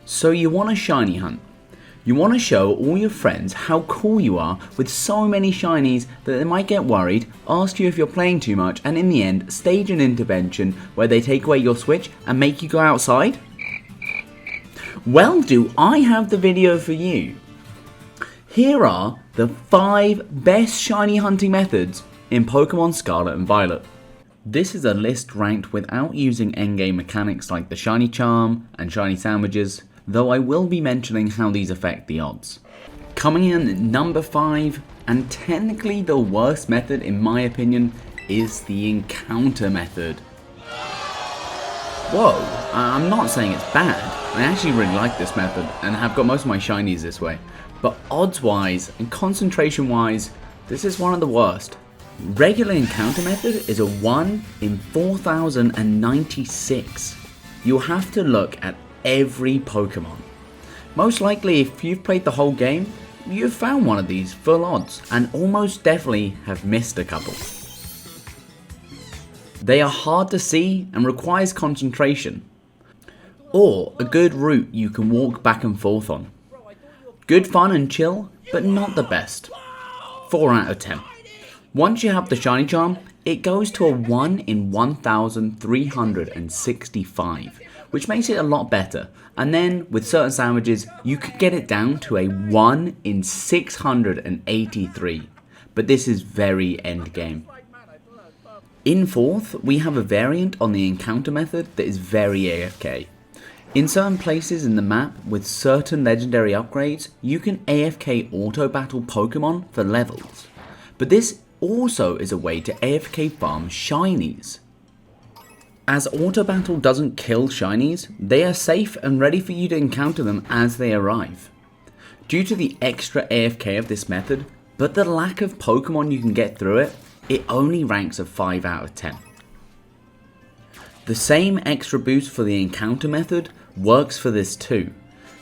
So you want a shiny hunt. You want to show all your friends how cool you are with so many shinies that they might get worried, ask you if you're playing too much, and in the end stage an intervention where they take away your Switch and make you go outside? Well, do I have the video for you. Here are the 5 best shiny hunting methods in Pokemon Scarlet and Violet. This is a list ranked without using endgame mechanics like the shiny charm and shiny sandwiches, though I will be mentioning how these affect the odds. Coming in at number 5, and technically the worst method in my opinion, is the encounter method. Whoa, I'm not saying it's bad. I actually really like this method and have got most of my shinies this way, but odds wise and concentration wise, this is one of the worst. Regular encounter method is a 1 in 4096. You'll have to look at every Pokemon. Most likely if you've played the whole game, you've found one of these full odds and almost definitely have missed a couple. They are hard to see and requires concentration, or a good route you can walk back and forth on. Good fun and chill, but not the best. 4 out of 10. Once you have the shiny charm, it goes to a 1 in 1365, which makes it a lot better, and then with certain sandwiches you could get it down to a 1 in 683, but this is very endgame. In 4th, we have a variant on the encounter method that is very AFK. In certain places in the map with certain legendary upgrades, you can AFK auto battle Pokemon for levels, but this also is a way to AFK farm shinies. As auto battle doesn't kill shinies, they are safe and ready for you to encounter them as they arrive. Due to the extra AFK of this method, but the lack of Pokemon you can get through it, it only ranks a 5 out of 10. The same extra boost for the encounter method works for this too,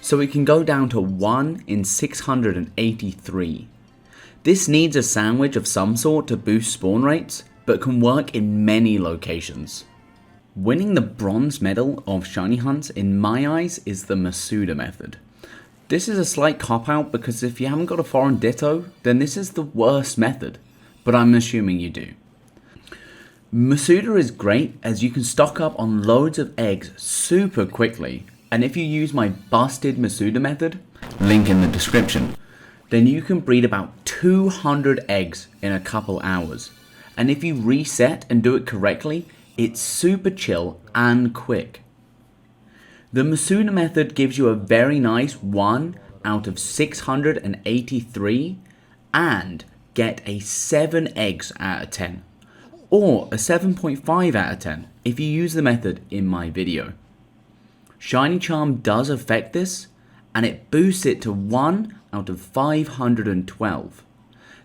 so it can go down to 1 in 683. This needs a sandwich of some sort to boost spawn rates, but can work in many locations. Winning the bronze medal of shiny hunts in my eyes is the Masuda method. This is a slight cop out because if you haven't got a foreign ditto, then this is the worst method, but I'm assuming you do. Masuda is great as you can stock up on loads of eggs super quickly, and if you use my busted Masuda method, link in the description, then you can breed about 200 eggs in a couple hours. And if you reset and do it correctly, it's super chill and quick. The Masuda method gives you a very nice 1 out of 683 and get a 7 eggs out of 10. Or a 7.5 out of 10 if you use the method in my video. Shiny Charm does affect this, and it boosts it to 1 out of 512.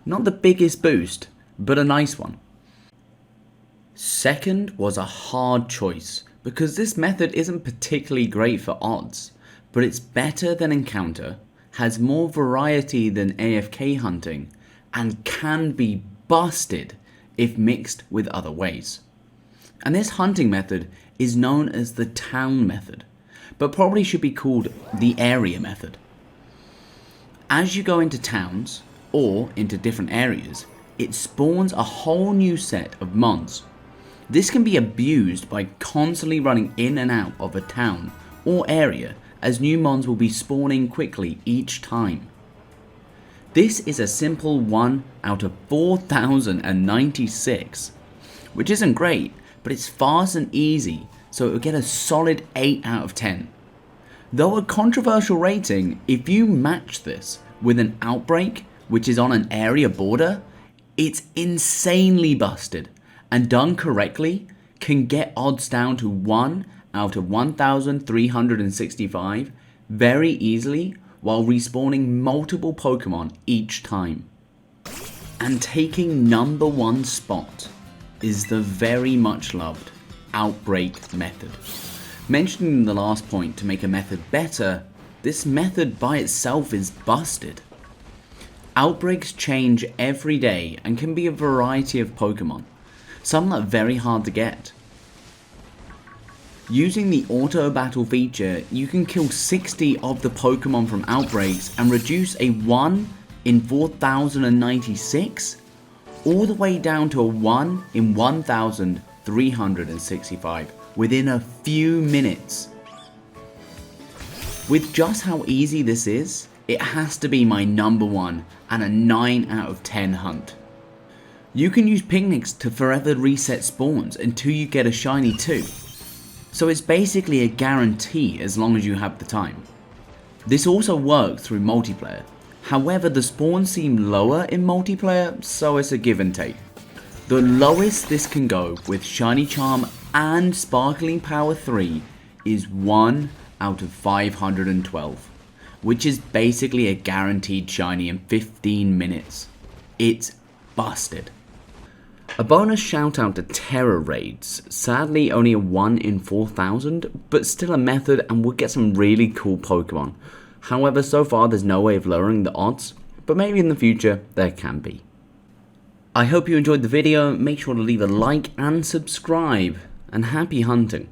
Not the biggest boost, but a nice one. Second was a hard choice, because this method isn't particularly great for odds, but it's better than encounter, has more variety than AFK hunting, and can be busted if mixed with other ways. And this hunting method is known as the town method, but probably should be called the area method. As you go into towns, or into different areas, it spawns a whole new set of mons. This can be abused by constantly running in and out of a town or area, as new mons will be spawning quickly each time. This is a simple 1 out of 4096, which isn't great, but it's fast and easy, so it will get a solid 8 out of 10. Though a controversial rating, if you match this with an Outbreak, which is on an area border, it's insanely busted, and done correctly, can get odds down to 1 out of 1365 very easily, while respawning multiple Pokemon each time. And taking number 1 spot is the very much loved Outbreak method. Mentioned in the last point to make a method better, this method by itself is busted. Outbreaks change every day and can be a variety of Pokemon, some that are very hard to get. Using the auto battle feature, you can kill 60 of the Pokemon from Outbreaks and reduce a 1 in 4096 all the way down to a 1 in 1365 within a few minutes. With just how easy this is, it has to be my number 1 and a 9 out of 10 hunt. You can use picnics to forever reset spawns until you get a shiny too. So it's basically a guarantee as long as you have the time. This also works through multiplayer. However, the spawns seem lower in multiplayer, so it's a give and take. The lowest this can go with Shiny Charm and Sparkling Power 3 is 1 out of 512, which is basically a guaranteed shiny in 15 minutes. It's busted. A bonus shout out to Terror Raids, sadly only a 1 in 4000, but still a method and would get some really cool Pokemon. However, so far there's no way of lowering the odds, but maybe in the future there can be. I hope you enjoyed the video, make sure to leave a like and subscribe, and happy hunting.